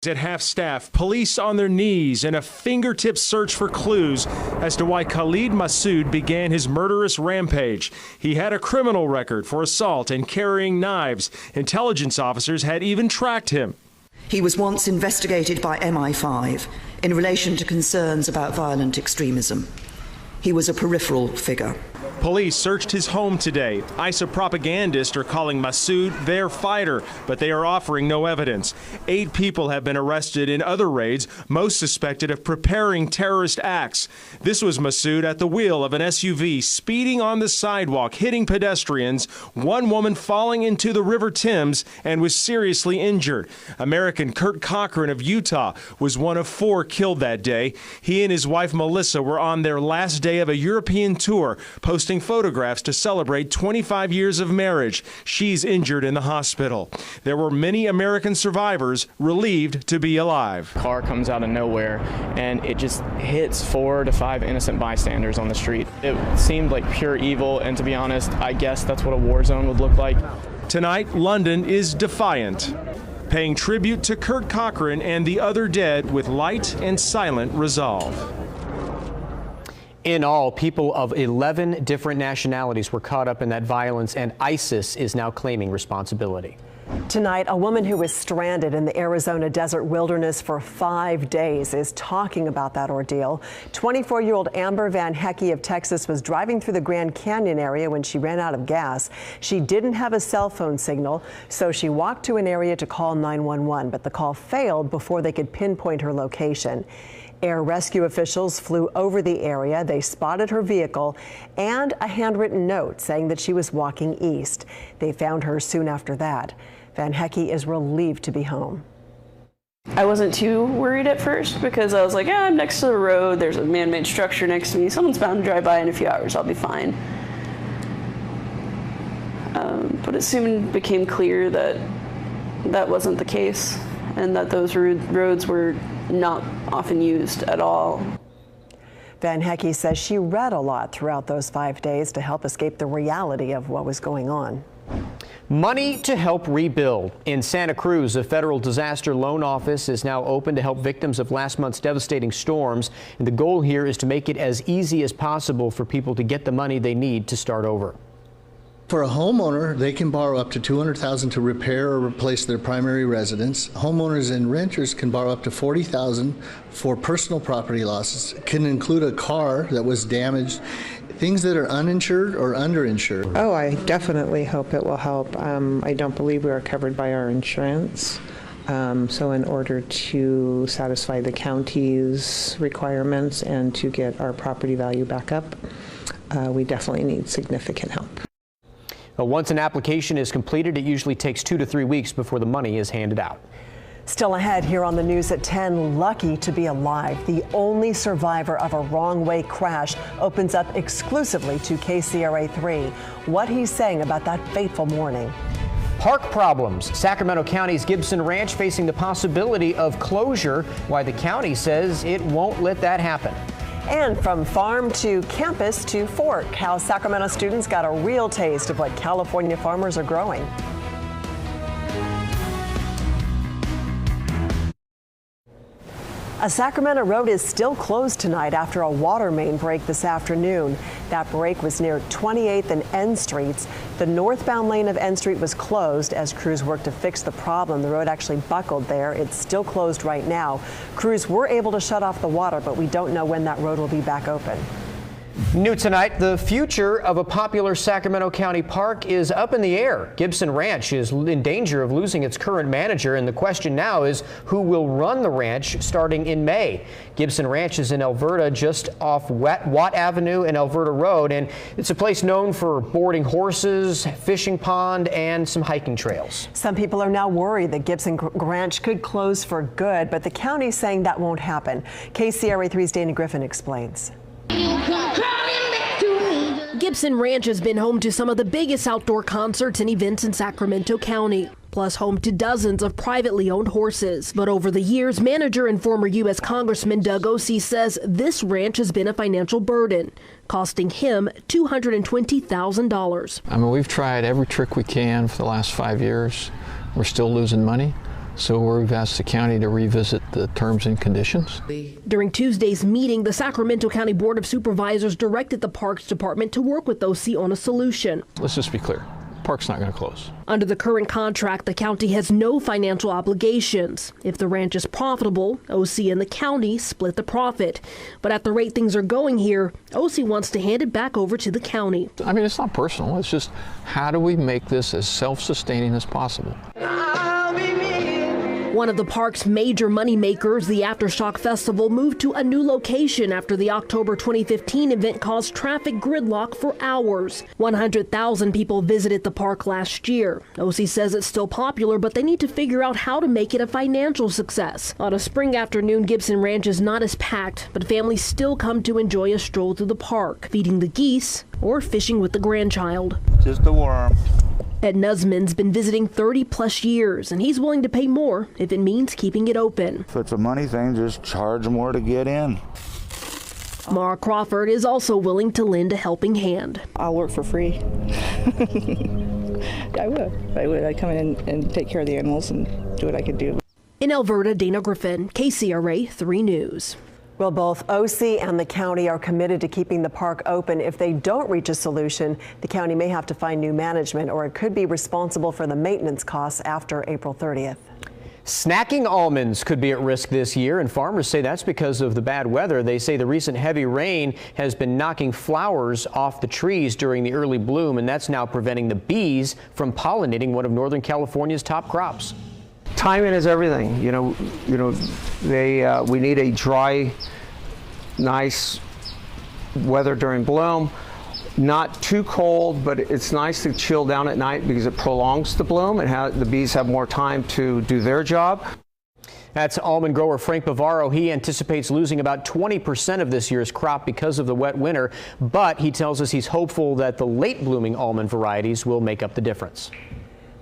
At half-staff, police on their knees in a fingertip search for clues as to why Khalid Masood began his murderous rampage. He had a criminal record for assault and carrying knives. Intelligence officers had even tracked him. He was once investigated by MI5 in relation to concerns about violent extremism. He was a peripheral figure. Police searched his home today. ISA propagandists are calling Masood their fighter, but they are offering no evidence. 8 people have been arrested in other raids, most suspected of preparing terrorist acts. This was Masood at the wheel of an SUV, speeding on the sidewalk, hitting pedestrians, one woman falling into the River Thames and was seriously injured. American Kurt Cochran of Utah was one of 4 killed that day. He and his wife Melissa were on their last day of a European tour, posting photographs to celebrate 25 years of marriage. She's injured in the hospital. There were many American survivors relieved to be alive. Car comes out of nowhere and it just hits 4 to 5 innocent bystanders on the street. It seemed like pure evil, and to be honest, I guess that's what a war zone would look like. Tonight, London is defiant, paying tribute to Kurt Cochran and the other dead with light and silent resolve. In all, people of 11 different nationalities were caught up in that violence, and ISIS is now claiming responsibility. Tonight, a woman who was stranded in the Arizona desert wilderness for 5 days is talking about that ordeal. 24-year-old Amber Van Hecky of Texas was driving through the Grand Canyon area when she ran out of gas. She didn't have a cell phone signal, so she walked to an area to call 911, but the call failed before they could pinpoint her location. Air rescue officials flew over the area. They spotted her vehicle and a handwritten note saying that she was walking east. They found her soon after that. Van Hecky is relieved to be home. I wasn't too worried at first because I was like, yeah, I'm next to the road. There's a man-made structure next to me. Someone's bound to drive by in a few hours. I'll be fine. But it soon became clear that that wasn't the case and that those roads were not often used at all. Van Hecky says she read a lot throughout those 5 days to help escape the reality of what was going on. Money to help rebuild. In Santa Cruz, a federal disaster loan office is now open to help victims of last month's devastating storms. And the goal here is to make it as easy as possible for people to get the money they need to start over. For a homeowner, they can borrow up to $200,000 to repair or replace their primary residence. Homeowners and renters can borrow up to $40,000 for personal property losses. It can include a car that was damaged, things that are uninsured or underinsured. Oh, I definitely hope it will help. I don't believe we are covered by our insurance. So in order to satisfy the county's requirements and to get our property value back up, we definitely need significant help. Once an application is completed, it usually takes 2 to 3 weeks before the money is handed out. Still ahead here on the news at 10, lucky to be alive. The only survivor of a wrong-way crash opens up exclusively to KCRA3. What he's saying about that fateful morning. Park problems. Sacramento County's Gibson Ranch facing the possibility of closure, why the county says it won't let that happen. And from farm to campus to fork, how Sacramento students got a real taste of what California farmers are growing. A Sacramento road is still closed tonight after a water main break this afternoon. That break was near 28th and N Streets. The northbound lane of N Street was closed as crews worked to fix the problem. The road actually buckled there. It's still closed right now. Crews were able to shut off the water, but we don't know when that road will be back open. New tonight, the future of a popular Sacramento County park is up in the air. Gibson Ranch is in danger of losing its current manager, and the question now is who will run the ranch starting in May. Gibson Ranch is in Alverta, just off Watt Avenue and Alverta Road, and it's a place known for boarding horses, fishing pond, and some hiking trails. Some people are now worried that Gibson Ranch could close for good, but the county's saying that won't happen. KCRA3's Dana Griffin explains. Gibson Ranch has been home to some of the biggest outdoor concerts and events in Sacramento County, plus home to dozens of privately owned horses. But over the years, manager and former U.S. Congressman Doug Ose says this ranch has been a financial burden, costing him $220,000. I mean, we've tried every trick we can for the last 5 years. We're still losing money. So we've asked the county to revisit the terms and conditions. During Tuesday's meeting, the Sacramento County Board of Supervisors directed the Parks Department to work with OC on a solution. Let's just be clear. Park's not going to close. Under the current contract, the county has no financial obligations. If the ranch is profitable, OC and the county split the profit. But at the rate things are going here, OC wants to hand it back over to the county. I mean, it's not personal. It's just, how do we make this as self-sustaining as possible? One of the park's major moneymakers, the Aftershock Festival, moved to a new location after the October 2015 event caused traffic gridlock for hours. 100,000 people visited the park last year. OC says it's still popular, but they need to figure out how to make it a financial success. On a spring afternoon, Gibson Ranch is not as packed, but families still come to enjoy a stroll through the park, feeding the geese or fishing with the grandchild. Just a worm. Ed Nuzman's been visiting 30-plus years, and he's willing to pay more if it means keeping it open. If it's a money thing, just charge more to get in. Mara Crawford is also willing to lend a helping hand. I'll work for free. I would. I'd come in and take care of the animals and do what I could do. In Alberta, Dana Griffin, KCRA 3 News. Well, both OC and the county are committed to keeping the park open. If they don't reach a solution, the county may have to find new management, or it could be responsible for the maintenance costs after April 30th. Snacking almonds could be at risk this year, and farmers say that's because of the bad weather. They say the recent heavy rain has been knocking flowers off the trees during the early bloom, and that's now preventing the bees from pollinating one of Northern California's top crops. Timing is everything. We need a dry, nice weather during bloom. Not too cold, but it's nice to chill down at night because it prolongs the bloom and the bees have more time to do their job. That's almond grower Frank Bavaro. He anticipates losing about 20% of this year's crop because of the wet winter, but he tells us he's hopeful that the late blooming almond varieties will make up the difference.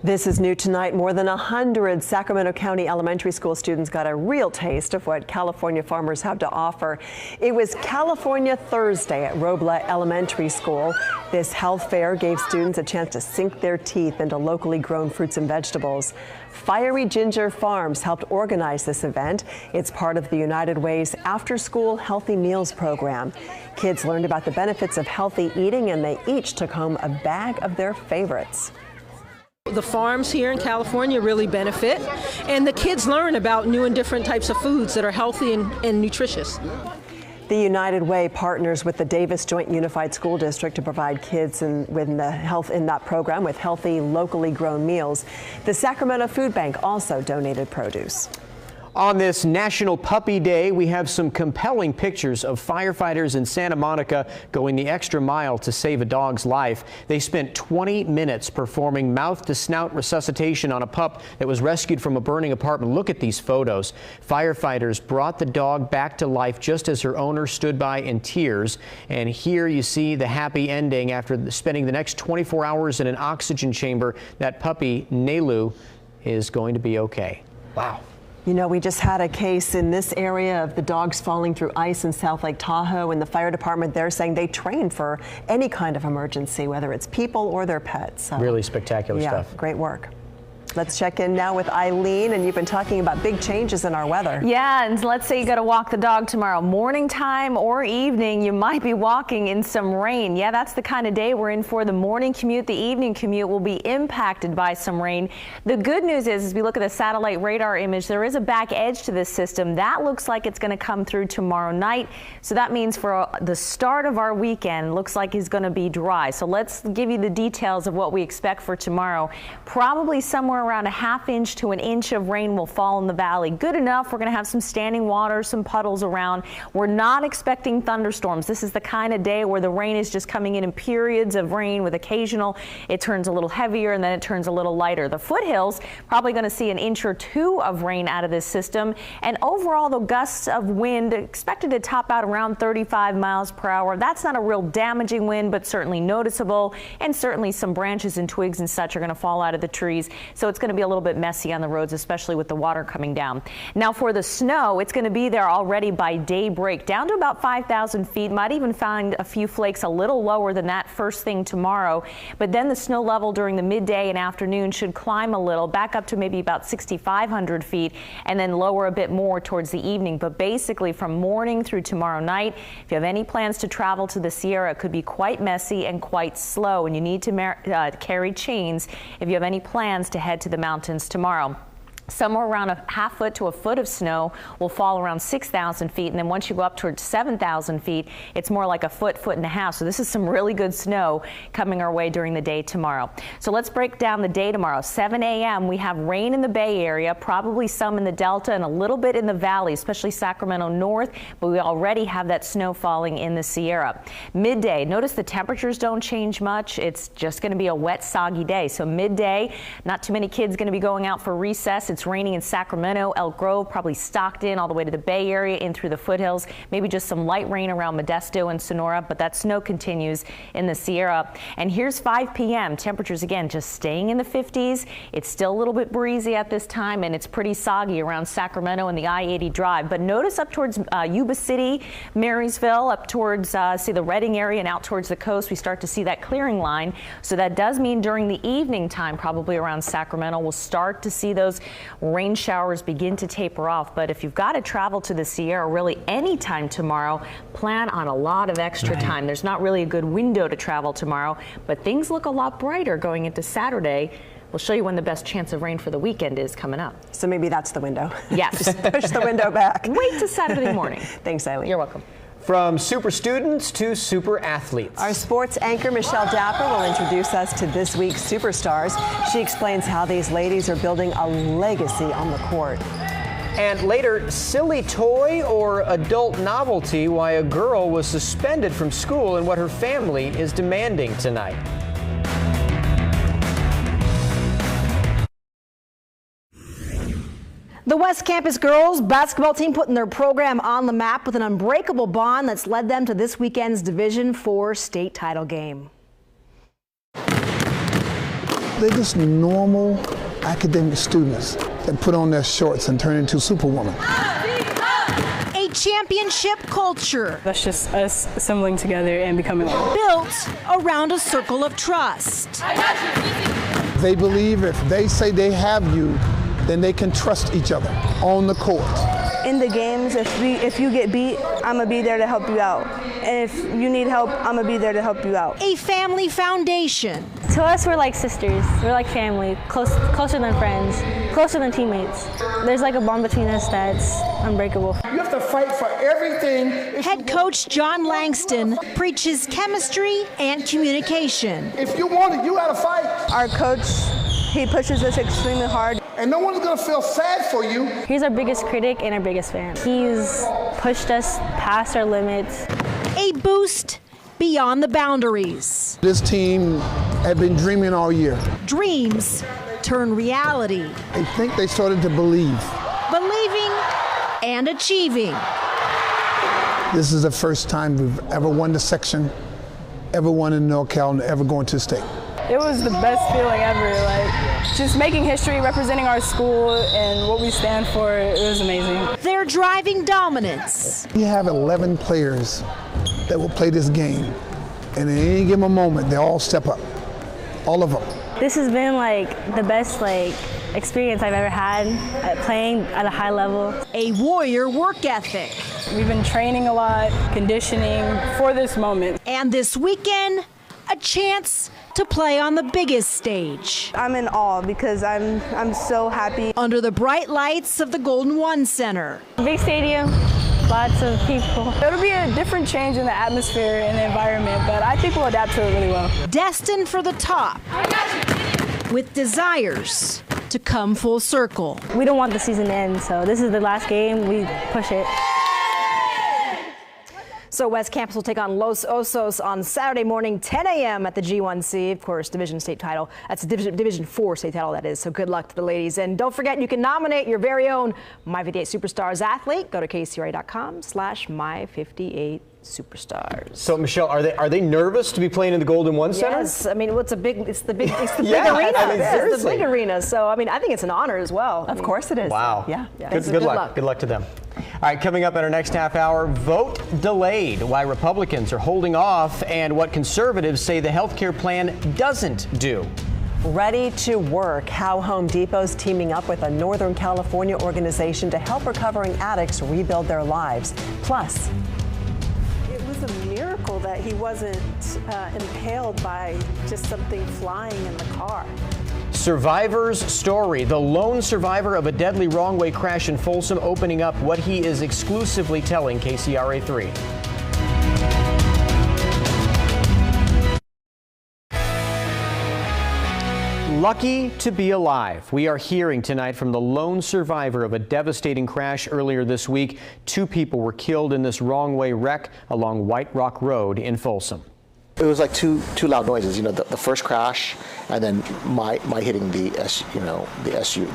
This is new tonight. More than 100 Sacramento County elementary school students got a real taste of what California farmers have to offer. It was California Thursday at Robla Elementary School. This health fair gave students a chance to sink their teeth into locally grown fruits and vegetables. Fiery Ginger Farms helped organize this event. It's part of the United Way's after-school healthy meals program. Kids learned about the benefits of healthy eating, and they each took home a bag of their favorites. The farms here in California really benefit, and the kids learn about new and different types of foods that are healthy and nutritious. The United Way partners with the Davis Joint Unified School District to provide kids in that program with healthy, locally grown meals. The Sacramento Food Bank also donated produce. On this National Puppy Day, we have some compelling pictures of firefighters in Santa Monica going the extra mile to save a dog's life. They spent 20 minutes performing mouth-to-snout resuscitation on a pup that was rescued from a burning apartment. Look at these photos. Firefighters brought the dog back to life just as her owner stood by in tears. And here you see the happy ending after spending the next 24 hours in an oxygen chamber. That puppy, Nelu, is going to be okay. Wow. You know, we just had a case in this area of the dogs falling through ice in South Lake Tahoe, and the fire department there saying they train for any kind of emergency, whether it's people or their pets. So, really spectacular stuff. Yeah, great work. Let's check in now with Eileen, and you've been talking about big changes in our weather. Yeah, and let's say you got to walk the dog tomorrow morning time or evening. You might be walking in some rain. Yeah, that's the kind of day we're in for. The morning commute, the evening commute will be impacted by some rain. The good news is, as we look at the satellite radar image, there is a back edge to this system. That looks like it's going to come through tomorrow night. So that means for the start of our weekend, looks like it's going to be dry. So let's give you the details of what we expect for tomorrow. Probably somewhere around a ½ inch to an inch of rain will fall in the valley. Good enough. We're going to have some standing water, some puddles around. We're not expecting thunderstorms. This is the kind of day where the rain is just coming in periods of rain with occasional. It turns a little heavier and then it turns a little lighter. The foothills probably going to see an inch or two of rain out of this system. And overall, the gusts of wind expected to top out around 35 miles per hour. That's not a real damaging wind, but certainly noticeable. And certainly some branches and twigs and such are going to fall out of the trees. So it's it's going to be a little bit messy on the roads, especially with the water coming down. Now for the snow, it's going to be there already by daybreak, down to about 5,000 feet. Might even find a few flakes a little lower than that first thing tomorrow. But then the snow level during the midday and afternoon should climb a little, back up to maybe about 6,500 feet, and then lower a bit more towards the evening. But basically from morning through tomorrow night, if you have any plans to travel to the Sierra, it could be quite messy and quite slow, and you need to carry chains if you have any plans to head to the mountains tomorrow. Somewhere around a half foot to a foot of snow will fall around 6,000 feet, and then once you go up towards 7,000 feet, it's more like a foot, foot and a half. So this is some really good snow coming our way during the day tomorrow. So let's break down the day tomorrow. 7 a.m. we have rain in the Bay Area, probably some in the Delta and a little bit in the Valley, especially Sacramento North, but we already have that snow falling in the Sierra. Midday, notice the temperatures don't change much. It's just going to be a wet, soggy day. So midday, not too many kids going to be going out for recess. It's raining in Sacramento, Elk Grove, probably Stockton, all the way to the Bay Area, in through the foothills. Maybe just some light rain around Modesto and Sonora, but that snow continues in the Sierra. And here's 5 p.m. Temperatures, again, just staying in the 50s. It's still a little bit breezy at this time, and it's pretty soggy around Sacramento and the I-80 drive. But notice up towards Yuba City, Marysville, up towards, see the Redding area and out towards the coast, we start to see that clearing line. So that does mean during the evening time, probably around Sacramento, we'll start to see those rain showers begin to taper off. But if you've got to travel to the Sierra really any time tomorrow, plan on a lot of extra time. There's not really a good window to travel tomorrow, but things look a lot brighter going into Saturday. We'll show you when the best chance of rain for the weekend is coming up. So maybe that's the window. Yes. Just push the window back. Wait till Saturday morning. Thanks, Eileen. You're welcome. From super students to super athletes. Our sports anchor, Michelle Dapper, will introduce us to this week's superstars. She explains how these ladies are building a legacy on the court. And later, silly toy or adult novelty, why a girl was suspended from school and what her family is demanding tonight. The West Campus girls basketball team putting their program on the map with an unbreakable bond that's led them to this weekend's Division IV state title game. They're just normal academic students that put on their shorts and turn into superwoman. A championship culture. That's just us assembling together and becoming one. Built around a circle of trust. They believe if they say they have you, then they can trust each other on the court. In the games, if you get beat, I'm gonna be there to help you out. And if you need help, I'm gonna be there to help you out. A family foundation. To us, we're like sisters. We're like family, closer than friends, closer than teammates. There's like a bond between us that's unbreakable. You have to fight for everything. Head coach John Langston preaches chemistry and communication. If you want it, you gotta fight. Our coach, he pushes us extremely hard. And no one's gonna feel sad for you. He's our biggest critic and our biggest fan. He's pushed us past our limits. A boost beyond the boundaries. This team had been dreaming all year. Dreams turn reality. I think they started to believe. Believing and achieving. This is the first time we've ever won the section, ever won in NorCal, and ever going to state. It was the best feeling ever, like just making history, representing our school and what we stand for. It was amazing. They're driving dominance. We have 11 players that will play this game, and at any given moment, they all step up, all of them. This has been like the best experience I've ever had at playing at a high level. A warrior work ethic. We've been training a lot, conditioning for this moment. And this weekend, a chance to play on the biggest stage. I'm in awe because I'm so happy. Under the bright lights of the Golden One Center. Big stadium, lots of people. It'll be a different change in the atmosphere and the environment, but I think we'll adapt to it really well. Destined for the top, with desires to come full circle. We don't want the season to end, so this is the last game. We push it. So West Campus will take on Los Osos on Saturday morning, 10 a.m. at the G1C. Of course, Division state title. That's a Division 4 state title, that is. So good luck to the ladies. And don't forget, you can nominate your very own My 58 Superstars athlete. Go to kcra.com/My58 superstars. So, Michelle, are they nervous to be playing in the Golden One Center? Yes, I mean, it's the big yeah, big arena. I mean, It's the big arena. So, I mean, I think it's an honor as well. Of course it is. Wow. Yeah. Good luck. Good luck to them. All right, coming up in our next half hour, vote delayed, why Republicans are holding off, and what conservatives say the health care plan doesn't do. Ready to work, how Home Depot's teaming up with a Northern California organization to help recovering addicts rebuild their lives. Plus, it was a miracle that he wasn't impaled by just something flying in the car. Survivor's story, the lone survivor of a deadly wrong-way crash in Folsom, opening up what he is exclusively telling KCRA 3. Lucky to be alive. We are hearing tonight from the lone survivor of a devastating crash earlier this week. 2 people were killed in this wrong-way wreck along White Rock Road in Folsom. It was like two loud noises, the first crash and then my hitting the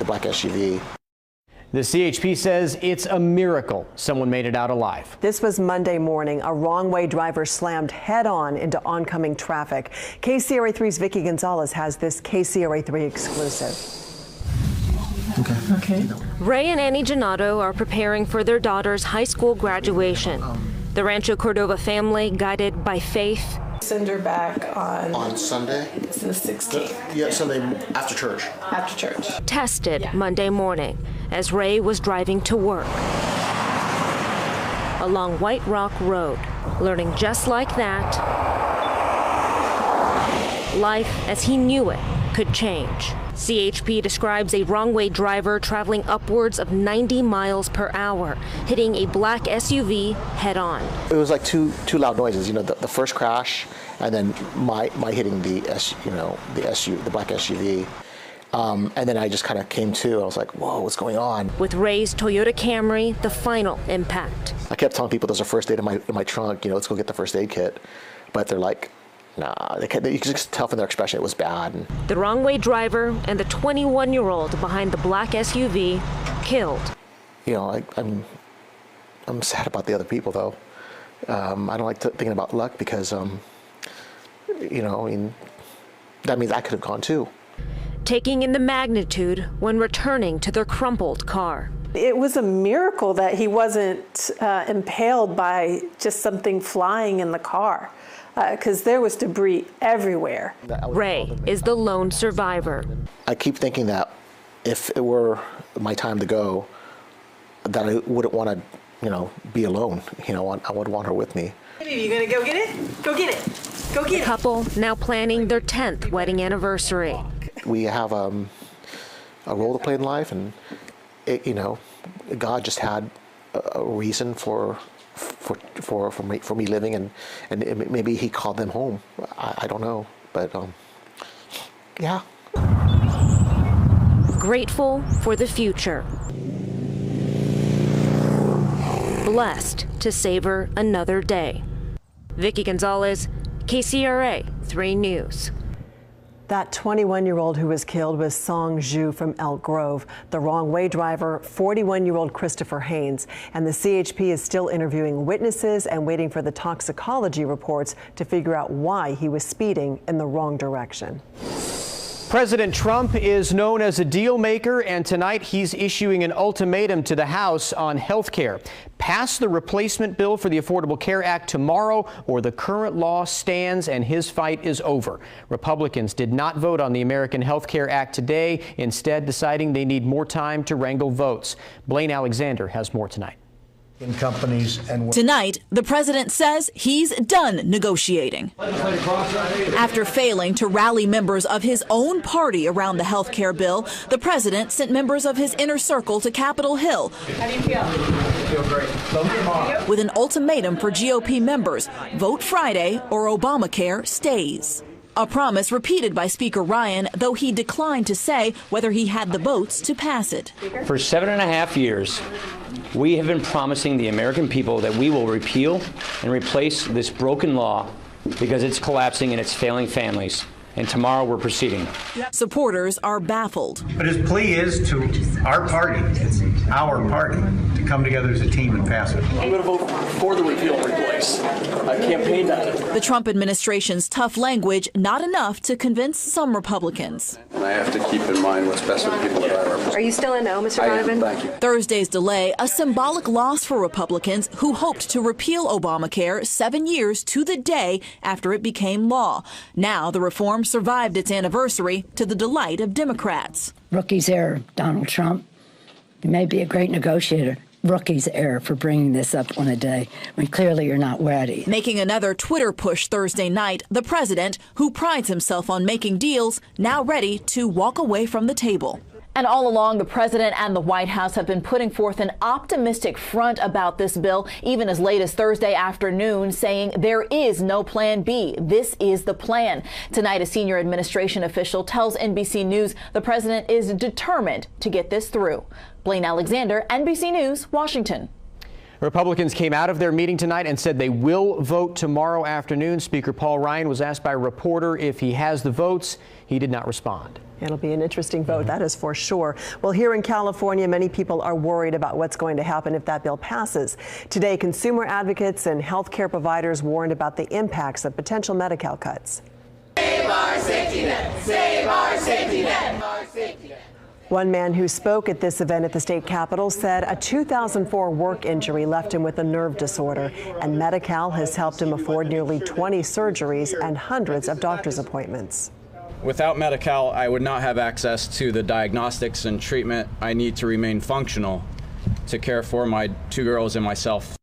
black SUV. The CHP says it's a miracle someone made it out alive. This was Monday morning. A wrong-way driver slammed head-on into oncoming traffic. KCRA 3's Vicki Gonzalez has this KCRA 3 exclusive. Okay. Ray and Annie Gennaro are preparing for their daughter's high school graduation. The Rancho Cordova family, guided by faith, Send her back on Sunday? It's the 16th. Yeah, Sunday after church. After church. tested Monday morning as Ray was driving to work along White Rock Road, learning just like that, life as he knew it could change. CHP describes a wrong-way driver traveling upwards of 90 miles per hour, hitting a black SUV head-on. It was like two loud noises, the first crash and then my hitting the black SUV. And then I just kind of came to. I was like, whoa, what's going on? With Ray's Toyota Camry, the final impact. I kept telling people there's a first aid in my trunk, let's go get the first aid kit. But they're like, nah, you can just tell from their expression it was bad. The wrong-way driver and the 21-year-old behind the black SUV killed. I'm sad about the other people, though. I don't like thinking about luck because, that means I could have gone too. Taking in the magnitude when returning to their crumpled car. It was a miracle that he wasn't impaled by just something flying in the car, because there was debris everywhere. Ray is the lone survivor. I keep thinking that if it were my time to go, that I wouldn't want to, be alone. I would want her with me. You gonna go get it? Go get it. Go get it. The couple now planning their 10th wedding anniversary. We have a role to play in life, and God just had a reason for me living, and maybe He called them home. I don't know, but yeah. Grateful for the future. Blessed to savor another day. Vicki Gonzalez, KCRA 3 News. That 21-year-old who was killed was Song Zhu from Elk Grove. The wrong-way driver, 41-year-old Christopher Haynes. And the CHP is still interviewing witnesses and waiting for the toxicology reports to figure out why he was speeding in the wrong direction. President Trump is known as a deal maker, and tonight he's issuing an ultimatum to the House on health care. Pass the replacement bill for the Affordable Care Act tomorrow, or the current law stands and his fight is over. Republicans did not vote on the American Health Care Act today, instead deciding they need more time to wrangle votes. Blaine Alexander has more tonight. In companies and tonight, the president says he's done negotiating. After failing to rally members of his own party around the health care bill, the president sent members of his inner circle to Capitol Hill. How do you feel? I feel great. With an ultimatum for GOP members: vote Friday or Obamacare stays. A promise repeated by Speaker Ryan, though he declined to say whether he had the votes to pass it. For 7.5 years, we have been promising the American people that we will repeal and replace this broken law because it's collapsing and it's failing families. And tomorrow we're proceeding. Supporters are baffled. But his plea is to our party, our party, to come together as a team and pass it. I'm going to vote for the repeal and replace. twice. I campaigned on it. The Trump administration's tough language not enough to convince some Republicans. And I have to keep in mind what's best for the people that I represent. Are you still a no, Mr. Donovan? Thank you. Thursday's delay, a symbolic loss for Republicans who hoped to repeal Obamacare 7 years to the day after it became law. Now the reform survived its anniversary to the delight of Democrats. Rookie's error, Donald Trump. You may be a great negotiator. Rookie's error for bringing this up on a day when clearly you're not ready. Making another Twitter push Thursday night, the president, who prides himself on making deals, now ready to walk away from the table. And all along, the president and the White House have been putting forth an optimistic front about this bill, even as late as Thursday afternoon, saying there is no plan B. This is the plan. Tonight, a senior administration official tells NBC News the president is determined to get this through. Blaine Alexander, NBC News, Washington. Republicans came out of their meeting tonight and said they will vote tomorrow afternoon. Speaker Paul Ryan was asked by a reporter if he has the votes. He did not respond. It'll be an interesting vote, that is for sure. Well, here in California, many people are worried about what's going to happen if that bill passes. Today, consumer advocates and health care providers warned about the impacts of potential Medi-Cal cuts. Save our safety net! Save our safety net! One man who spoke at this event at the state capitol said a 2004 work injury left him with a nerve disorder, and Medi-Cal has helped him afford nearly 20 surgeries and hundreds of doctor's appointments. Without Medi-Cal, I would not have access to the diagnostics and treatment I need to remain functional to care for my 2 girls and myself.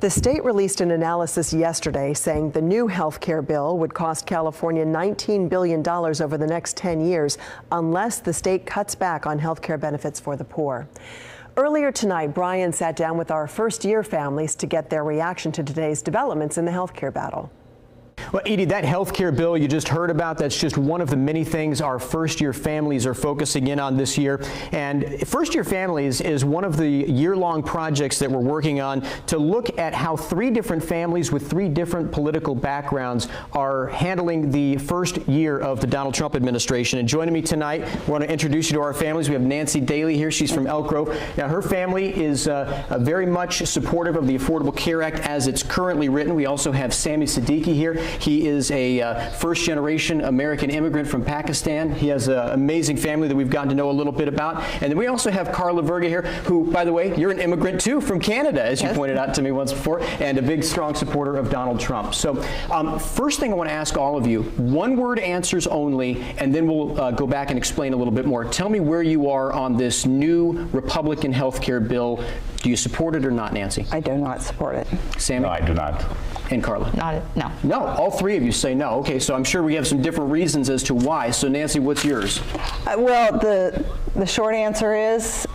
The state released an analysis yesterday saying the new health care bill would cost California $19 billion over the next 10 years unless the state cuts back on health care benefits for the poor. Earlier tonight, Brian sat down with our first-year families to get their reaction to today's developments in the health care battle. Well, Edie, that health care bill you just heard about, that's just one of the many things our first-year families are focusing in on this year. And First-Year Families is one of the year-long projects that we're working on to look at how 3 different families with 3 different political backgrounds are handling the first year of the Donald Trump administration. And joining me tonight, we want to introduce you to our families. We have Nancy Daly here. She's from Elk Grove. Now, her family is very much supportive of the Affordable Care Act as it's currently written. We also have Sammy Siddiqui here. He is a first-generation American immigrant from Pakistan. He has an amazing family that we've gotten to know a little bit about. And then we also have Carla Verga here, who, by the way, you're an immigrant too from Canada, as you pointed out to me once before, and a big, strong supporter of Donald Trump. So first thing I want to ask all of you, one-word answers only, and then we'll go back and explain a little bit more. Tell me where you are on this new Republican health care bill. Do you support it or not, Nancy? I do not support it. Sammy? No, I do not. And Carla? No. No, all 3 of you say no. Okay, so I'm sure we have some different reasons as to why. So Nancy, what's yours? Well, the short answer is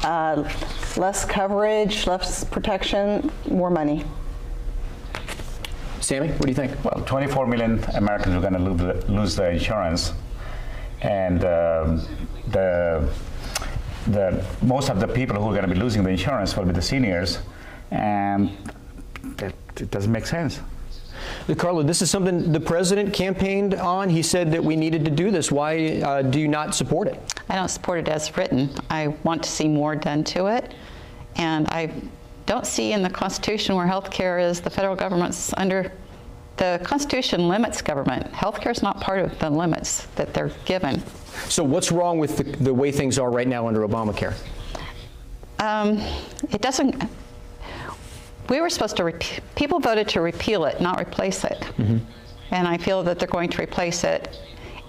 less coverage, less protection, more money. Sammy, what do you think? Well, 24 million Americans are going to lose their insurance, and most of the people who are going to be losing the insurance will be the seniors, and it doesn't make sense. Carla, this is something the president campaigned on. He said that we needed to do this. Why do you not support it? I don't support it as written. I want to see more done to it. And I don't see in the Constitution where health care is the federal government's under. The Constitution limits government. Health care is not part of the limits that they're given. So what's wrong with the way things are right now under Obamacare? It doesn't. We were supposed to, people voted to repeal it, not replace it. Mm-hmm. And I feel that they're going to replace it,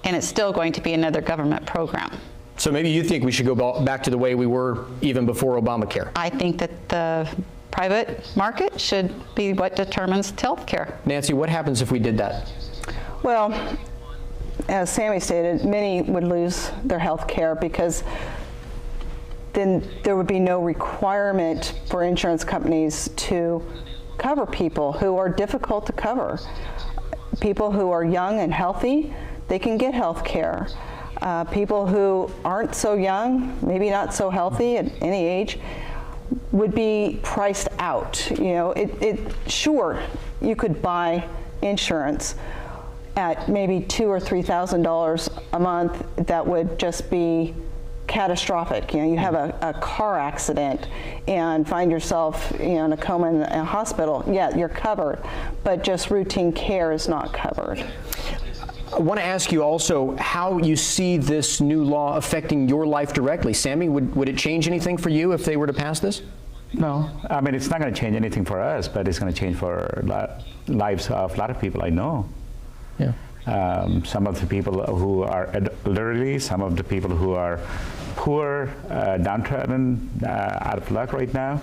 and it's still going to be another government program. So maybe you think we should go back to the way we were even before Obamacare? I think that the private market should be what determines health care. Nancy, what happens if we did that? Well, as Sammy stated, many would lose their health care because then there would be no requirement for insurance companies to cover people who are difficult to cover. People who are young and healthy, they can get health care. People who aren't so young, maybe not so healthy at any age, would be priced out. You know, sure, you could buy insurance at maybe $2,000 or $3,000 a month that would just be catastrophic. You have a car accident and find yourself in a coma in a hospital, yeah, you're covered, but just routine care is not covered. I want to ask you also how you see this new law affecting your life directly. Sammy, would it change anything for you if they were to pass this? No, I mean, it's not going to change anything for us, but it's going to change for lives of a lot of people I know. Yeah. Some of the people who are elderly, some of the people who are poor, downtrodden, out of luck right now.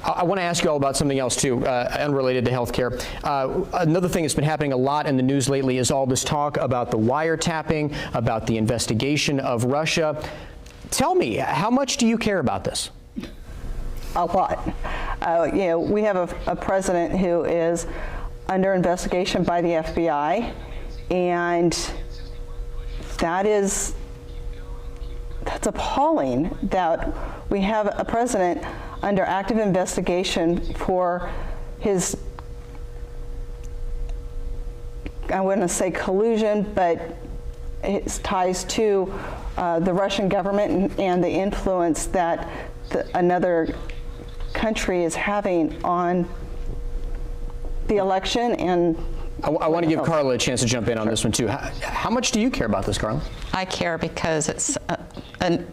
I want to ask you all about something else too, unrelated to health care. Another thing that's been happening a lot in the news lately is all this talk about the wiretapping, about the investigation of Russia. Tell me, how much do you care about this? A lot. You know, we have a president who is under investigation by the FBI, and that's appalling that we have a president under active investigation for his, I wouldn't say collusion, but his ties to the Russian government and the influence that another country is having on the election. And I want to give Carla a chance to jump in on this one too. How much do you care about this, Carla? I care because it's an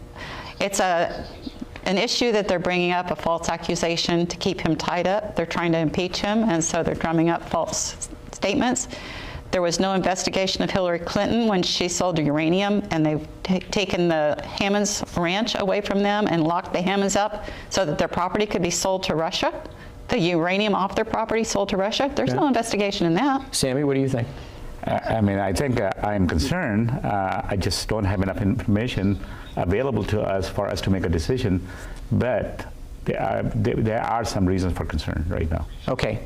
issue that they're bringing up, a false accusation to keep him tied up. They're trying to impeach him, and so they're drumming up false statements. There was no investigation of Hillary Clinton when she sold uranium, and they've taken the Hammonds Ranch away from them and locked the Hammonds up so that their property could be sold to Russia. The uranium off their property sold to Russia. There's no investigation in that. Sammy, what do you think? I mean, I think I'm concerned. I just don't have enough information available to us for us to make a decision. But there are some reasons for concern right now. Okay.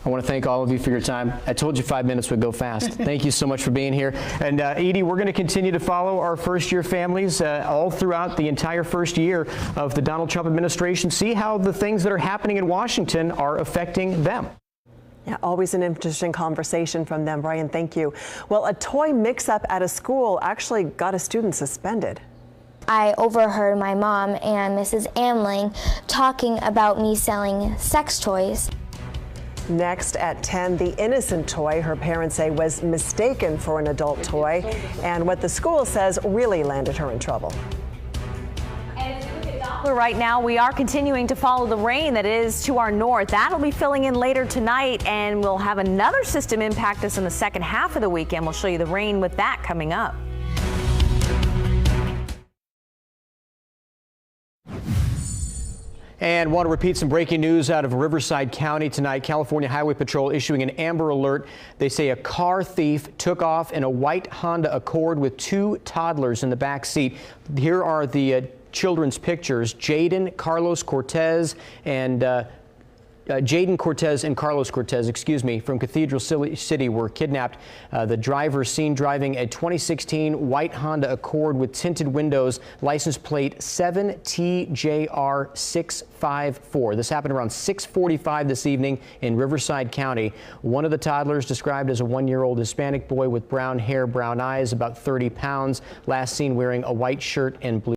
I want to thank all of you for your time. I told you 5 minutes would go fast. Thank you so much for being here. And Edie, we're going to continue to follow our first-year families all throughout the entire first year of the Donald Trump administration, see how the things that are happening in Washington are affecting them. Yeah, always an interesting conversation from them. Brian, thank you. Well, a toy mix-up at a school actually got a student suspended. I overheard my mom and Mrs. Amling talking about me selling sex toys. Next at 10, the innocent toy her parents say was mistaken for an adult toy, and what the school says really landed her in trouble. Right now, we are continuing to follow the rain that is to our north. That'll be filling in later tonight, and we'll have another system impact us in the second half of the weekend. We'll show you the rain with that coming up. And want to repeat some breaking news out of Riverside County tonight. California Highway Patrol issuing an Amber Alert. They say a car thief took off in a white Honda Accord with 2 toddlers in the back seat. Here are the children's pictures. Jaden Cortez and Carlos Cortez, from Cathedral City were kidnapped. The driver seen driving a 2016 white Honda Accord with tinted windows, license plate 7TJR654. This happened around 6:45 this evening in Riverside County. One of the toddlers, described as a 1-year-old Hispanic boy with brown hair, brown eyes, about 30 pounds, last seen wearing a white shirt and blue